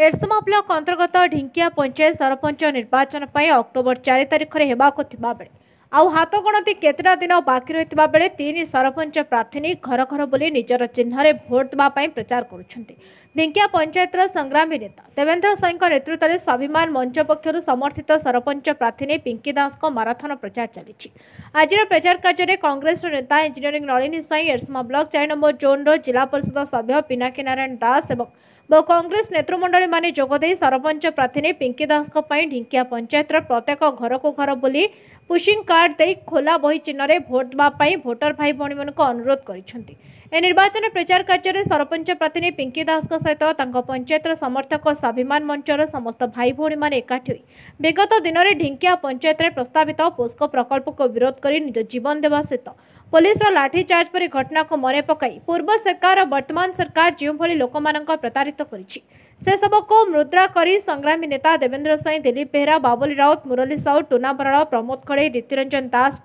एरसमा block अंतर्गत ढिंकिया पंचायत सरपंच निर्वाचन October 4 तारिख में होगाक बेले आउ हाथ गणति केतटा दिन बाकी रही बेले 3 सरपंच प्रार्थी घर घर बुली निजर चिन्ह भोट देवाई प्रचार करुछंती। ढिंकिया पंचायत संग्रामी नेता देवेंद्र साई नेतृत्व में स्वाभिमान मंच पक्षर समर्थित सरपंच प्रार्थी पिंकी दास माराथन प्रचार चली। आज प्रचार कार्य कांग्रेस नेता engineering Nalini Sai, Erasama block 4 number zone जिला परिषद सभ्य पिनाकी नारायण दास और बहु कांग्रेस नेतृमंडली माने जोगदे सरपंच प्रार्थी पिंकी दास ढिंकिया पंचायत प्रत्येक घर को घर बुली पुशिंग कार्ड दे खोला बही चिन्ह भोट देवाई भोटर भाई भौणी अनुरोध करिसेंती। ए निर्वाचन प्रचार कार्य सरपंच प्रार्थी पिंकी दास सहित पंचायत समर्थक स्वाभिमान मंचर समस्त भाई भौणी माने एकाठी होई विगत दिन में ढिंकिया पंचायत प्रस्तावित पोस्को प्रकल्प को विरोध कर निज जीवन देवा सहित पुलिस लाठीचार्ज पर घटना को मने पकाई पूर्व सरकार और वर्तमान सरकार जो भली लोक प्रतारित करिछि से सबको मुद्रा करी संग्रामी नेता देवेंद्र साई, दिलीप बेहरा, बाबुली राउत, मुरली साहू, टूना बराड़, प्रमोद खड़े, दीप्तिरंजन दास,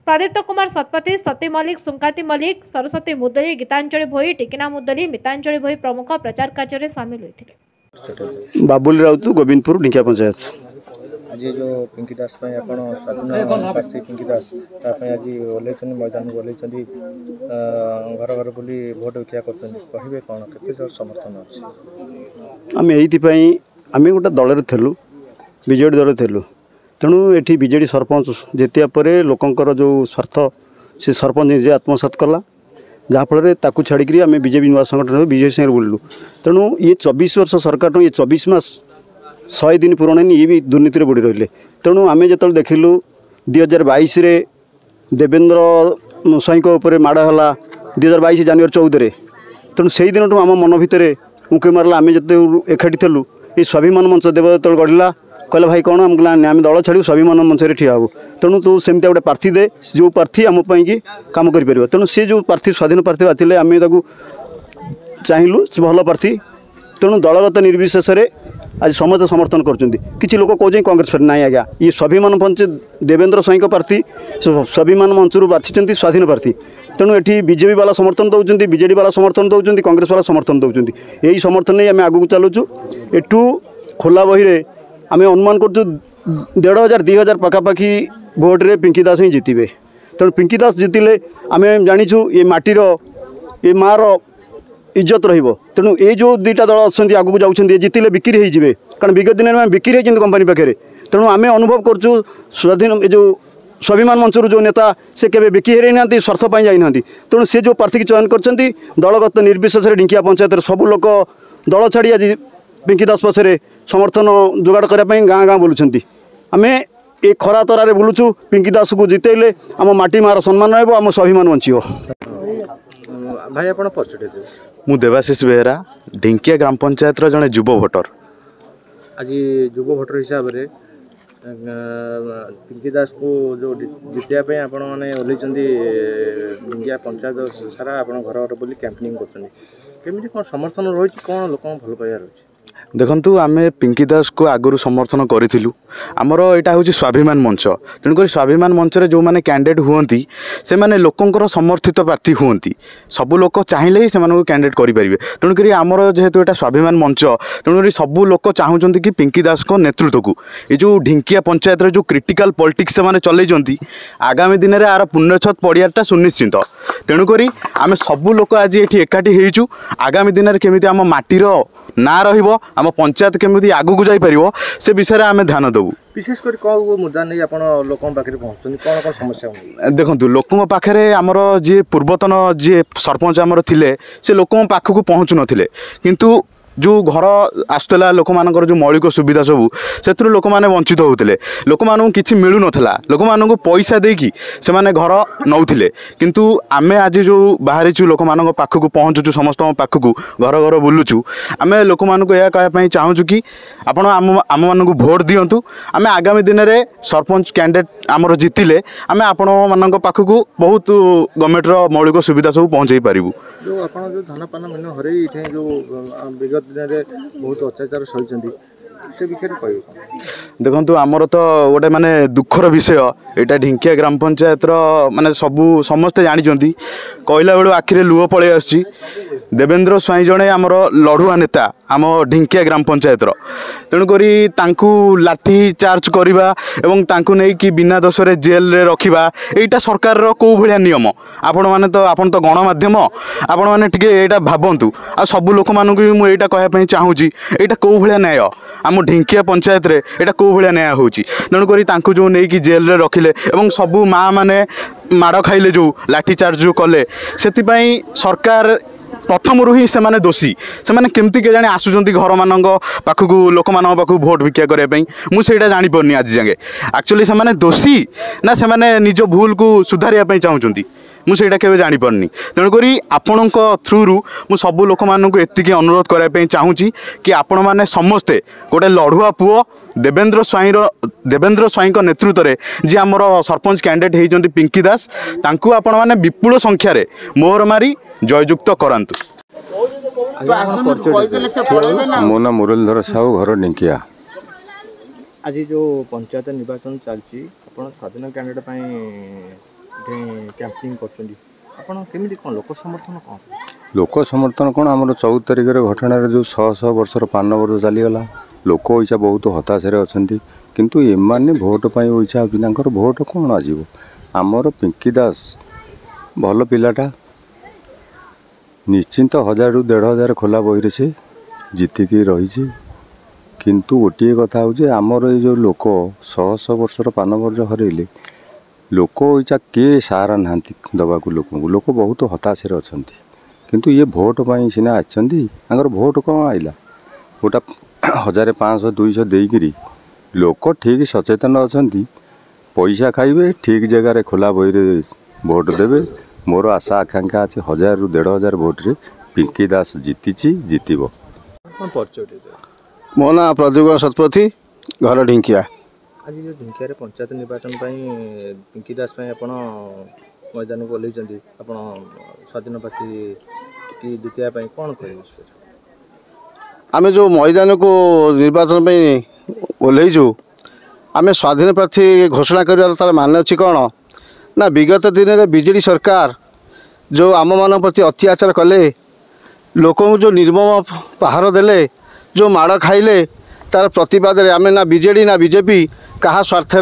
प्रदीप्त कुमार शतपथी, सती मल्लिक, सुंकाती मल्लिक, सरस्वती मुदली, गीतांजलि भोई, टिकिना मुदली, मितांजलि भोई प्रमुख प्रचार कार्य में सामिल होते। बाबुली राउत, गोविंदपुर ढिंकिया पंचायत। आज जो पिंकी दास स्वाधीन प्रार्थी पिंकी दास आज ओल्लैन मैदान को ओल्लैन घर घर बुली भोट भिक्षा कहे कौन के समर्थन अच्छे आम ये आम गोटे दल थेलु बीजेडी दल थेलु तेणु ये बीजेडी सरपंच जितिया पर लोकंर जो स्वार्थ से सरपंच निजे आत्मसात कला जहाँफल ताकू छाड़ी आम बीजेपी नुआ संगठन बीजेपी संगे बुलू तेणु ये 24 वर्ष सरकार ये 24 मास 100 दिन पूरण ये भी दुर्नीति बुड़ी रही तेणु आम जो देखिलु 2022 देवेंद्र साई माड़ है 2022 जानुरी 14 तेणु से दिन आम मन भितर मुके मारला आम जो एकाठी थलु ये स्वाभिमान मंच देव जो गढ़ला कहले भाई कौन आम आम दल छाड़ू स्वाभिमान मंच ठिया हूँ तेणु तू सेमती गोटे प्रार्थी दे जो प्रार्थी आम की कम कर तेणु सी जो प्रार्थी स्वाधीन प्रार्थी आते आम चाहलु से भल प्रार्थी तेणु दलगत निर्विशेष आज समस्त समर्थन कर लोक कौन कांग्रेस ना आज्ञा ये स्वाभिमान मंच देवेंद्र साई प्रार्थी स्वाभिमान मंच बाछी स्वाधीन प्रार्थी तेणु ये बीजेपी वाला समर्थन दौरान बीजेडी वाला समर्थन दौरान कांग्रेस वाला समर्थन दौरान यही समर्थन नहीं आम आगू चलुचु एठू खोला बही आम अनुमान कर 1500 2000 पखापाखि भोट्रे पिंकी दास ही जितबे तेणु पिंकी दास जितिले आम जाचु ये माटीर ये मार इज्जत रहिबो तेणु ये जो दुईटा दल अच्छा आगू जाऊँच जितिले बिक्री होइजिबे कारण विगत दिन में बिक्री होइछन्ति कंपनी पाखे तेणु आम अनुभव करचु स्वाधीन ये जो स्वाभिमान मंचर जो नेता से केबे बिक्री हेरे ना स्वार्थ पाई जाई ना तेणु से जो प्रार्थी की चयन करछन्ति दलगत निर्विशेष ढिंकिया पंचायत सब लोक दल छाड़ी आज पिंकी दास पछरे समर्थन जोगाड़ करने गाँ गाँ बुलूँ आम ये खरा तरारे बुलुचु पिंकी दास को जितेले आम माटी मार सम्मान रहिबो आम स्वाभिमान बंचिबो। भाई आपण परिचय मु देवाशीष बेहरा ढिंकिया ग्राम पंचायत जड़े युव भोटर आज युव भोटर हिसाब से पिंकी दास को जो जितने आपण मैंने ओल्लैन ढिंकिया पंचायत सारा आप घर घर बोली कैंपेनिंग करमी कौन समर्थन रही कौन लोक भल पाइबा रही देखु आम पिंकी दास को आगु समर्थन करूँ आमर यहाँ हूँ स्वाभिमान मंच तेणुक स्वाभिमान मंच जो मैंने कैंडिडेट हुई से मैंने लोकंर समर्थित प्रार्थी हुई सबू लोक चाहिए ही से कैंडिडेट करेंगे तेणुक आमर जेहेतु यहाँ स्वाभिमान मंच तेणुक सबू लोक चाहूँगी कि पिंकी दास को नेतृत्व को ये जो ढिंकिया पंचायत जो क्रिटिकल पॉलिटिक्स से मैंने चलती आगामी दिन में आर पुण्यछत पड़ियाटा सुनिश्चित तेणुक आम सबू लोक आज ये एकाठी होइचु आगामी दिन में केमी आम माटीर ना रहिबो आम पंचायत केमी आगू को जाई परिबो से विषय में आम ध्यान देवु विशेषकर कौन मुद्दा नहीं आप लोकों पाखे पहुँचुं कौन कौन समस्या देखो लोकों पाखे आमर जी पूर्वतन जी सरपंच आमर थिले से लोकों पाखक पहुँचु नथिले किंतु जो घर आसुला लोक मानकर जो मौलिक सुविधा सबू से लोक मैंने वंचित होते लोक मानू कि मिलू नाला लोक मानू पैसा देकी से माने घर नौथिले किंतु आमे आज जो बाहरी लोक मान पाखक पहुँचुचु समस्त पाखक घर घर बुलुचु आम लोक मानू यह कहवाई चाहूँ कि आपण आम मानू भोट दिंतु आम आगामी दिन में सरपंच कैंडिडेट आमर जितिले आम आपण मान पाखक बहुत गवर्नमेंटर मौलिक सुविधा सब पहुँचे पारू जो आप जो धनपान मीन हर जो विगत दिन में बहुत अत्याचार सही से विषय कहबे देखु आमर तो गोटे माने दुखर विषय यहाँ ढिंकिया ग्राम पंचायत माने सबू समस्ते जानते कहला बेलू आखिरे लुह पलि आसी देवेंद्र स्वाई जड़े आमर लड़ुआ नेता आम ढिंकिया ग्राम पंचायत तेणुक लाठी चार्ज करवा एवं तांकु नहीं कि बिना दोष रे जेल रे रखिबा एटा सरकार कौ भलिया नियम आपण तो गणमाध्यम आपण मैंने टिके एटा भाबंतु आ सबु लोक मानू मुझे कहवाई चाहूँगी एटा कौ भलिया न्याय आम ढिंकिया पंचायत रे एटा कौ भलिया न्याय होची तेणुक तांकु जो नहीं कि जेल रे रखिले एवं सबु माँ माने माड़ खाइले जो लाठी चार्ज जो कले से सरकार प्रथम ही से माने दोषी से माने केमती के जाने आसुचंती घर मान पाखक लोक मान पाखक भोट भिक्षा करने मुझे जापर आज जाए एक्चुअली से माने दोषी ना से माने निज भूल को सुधारिया चाहूँगी मुझे केवे जापर तेणुक आपण थ्रु मु सबू लोक मानक एतिकी अनुरोध करने चाहूँगी कि आपण मैंने समस्ते गोटे लड़ुआ पुओ देवेंद्र स्वाई नेतृत्व में जी आमर सरपंच कैंडिडेट होती पिंकी दास तांकु आपण मैंने विपुल संख्यार मोहर मारी जययुक्त करंतु। मो ना मुरलीधर साहू घर ढिंकिया। आज जो पंचायत निर्वाचन चलती स्वाधीन कैंडिडेट कैंपिंग करमिति कौन लोक समर्थन कौन लोक समर्थन कौन आम 14 तारिख घटना जो 100 वर्षर पान वर्ष चलीगला लोक ओइसा बहुत हताशे अच्छा किंतु एमाने भोट पाई ओइसा भोट कौन आजीव आमर पिंकी दास भल पिलाटा निश्चिंत 1000 ରୁ 1500 खोला बही से जीतिकी रही किंतु गोटे कथा हूँ आमर ये जो लोक 100 वर्षर पान वर्ष हरइले लोक इच्छा किए सहारा ना दवा लोक बहुत हताशे अच्छा किंतु ये भोट पाई सीना आर भोट कौन आइला गोटा 1500 200 देकरी लोक ठीक सचेतन अच्छा पैसा खाइबे ठीक जगह खोला बही भोट देवे मोर आशा आकांक्षा अच्छे 1000 ରୁ 1500 भोट रे पिंकी दास जीतब। मो ना प्रदीप शतपथी घर ढिंकिया। आज जो ढिंकिया पंचायत निर्वाचन पिंकी दास मैदान को ओल्ल स्वाधीन प्रार्थी की जीतया कौन कह आम जो मैदान को निर्वाचन ओल्लैचु आम स्वाधीन प्रार्थी घोषणा कर तार मान अच्छी कौन ना विगत दिन में बीजेडी सरकार जो आम मान प्रति अत्याचार कले लोक जो निर्मम पहाड़ देले जो माड़ खाइले तार प्रतिवाद आम ना बीजेडी ना बीजेपी क्या स्वार्थ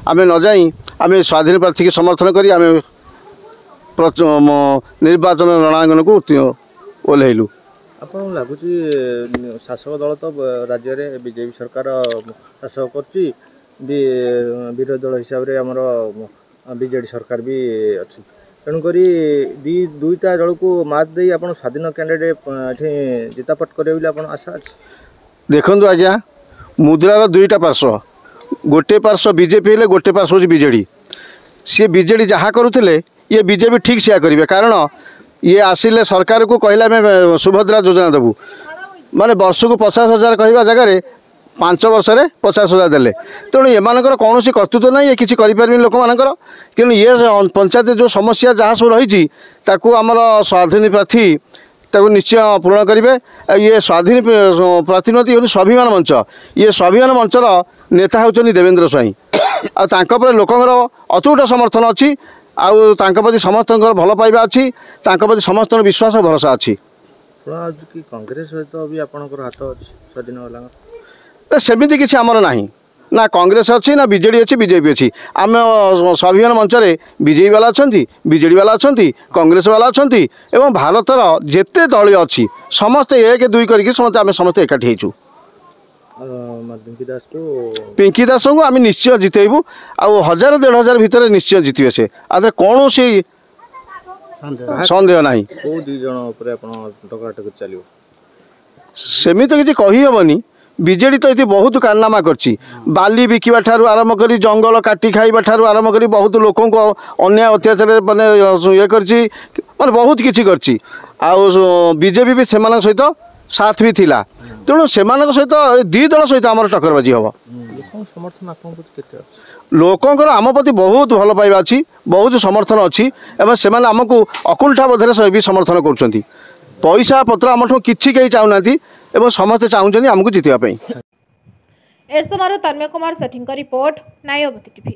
आम न जाई आम स्वाधीन प्रार्थी की समर्थन करी आम निर्वाचन रणांगन को ओल्लैलु। आपन लगुच शासक दल तो राज्य में बीजेपी सरकार शासक कर विरोधी दल हिसाब से आमर बीजेडी सरकार भी अच्छी तेणुक दुईटा दल को मात दे आप स्वाधीन कैंडिडेट जितापट करेंगे आशा अच्छी। देखु आज्ञा मुद्रार दुईटा पार्श्व गोटे पार्श्व बीजेपी हेले गोटे पार्श्व हूँ बीजेडी सी बीजेडी जहाँ करुले ये बीजेपी ठीक से करेंगे कारण ये आसिले सरकार को कहला आम सुभद्रा योजना देवु माने वर्ष को 50,000 कहवा जगह 5 वर्ष में 50,000 देले तेणु एमानकर कौन कर्तृत्व ना ये किसी करें लोक मानकर कि ये पंचायत जो समस्या जहाँ सब रही आमर स्वाधीन प्रार्थी निश्चय पूरण करेंगे। ये स्वाधीन प्रार्थी नदी हूँ स्वाभिमान मंच ये स्वाभिमान मंचर नेता होती देवेंद्र स्वाई आपर लोकर अतुट समर्थन अच्छी आदि समस्त भल पाइबा अच्छी प्रति समस्त विश्वास और भरोसा अच्छी। कांग्रेस सहित भी आपंकर हाथ अच्छी स्वाधीन वाला सेमती किसी आमर ना ना कांग्रेस अच्छी ना बीजेडी अच्छी बीजेपी अच्छी आम स्वाभिमान मंच में बीजेपी वाला अच्छा बीजेडी वाला अच्छा कांग्रेस वाला अच्छा एवं भारतर जेते दल अच्छी समस्ते 1 2 करके समस्ते एकाठी होचु। पिंकी दास को आम निश्चय जितेबू आउ 1000 1500 भितर निश्चय जितबे से आदे कौन सन्देह ना सेमित किसी कही हेनी बीजेडी तो ये बहुत कारनामा करची बाली बिकवा ठारू आरंभ कर जंगल काटी खाइबा ठारू आरंभ कर बहुत लोक अन्याय अत्याचार माने ये करची माने बहुत किसी करची बीजेपी भी सेमान सहित साथ भी थिला तेणु सेमान सहित दी दल सहित आम टक्करबाजी हम लोकंर आम प्रति बहुत भल पाइबा अच्छी बहुत समर्थन अच्छी एवं से आमको अकुंठा बोधे भी समर्थन कर पैसा पत्र आम किसी कहीं चाहूना एवं समस्ते चाहूँ आमको जितवाई। एरसमारू तन्मय कुमार सेठीଙ୍କ रिपोर्ट नायबती टीवी।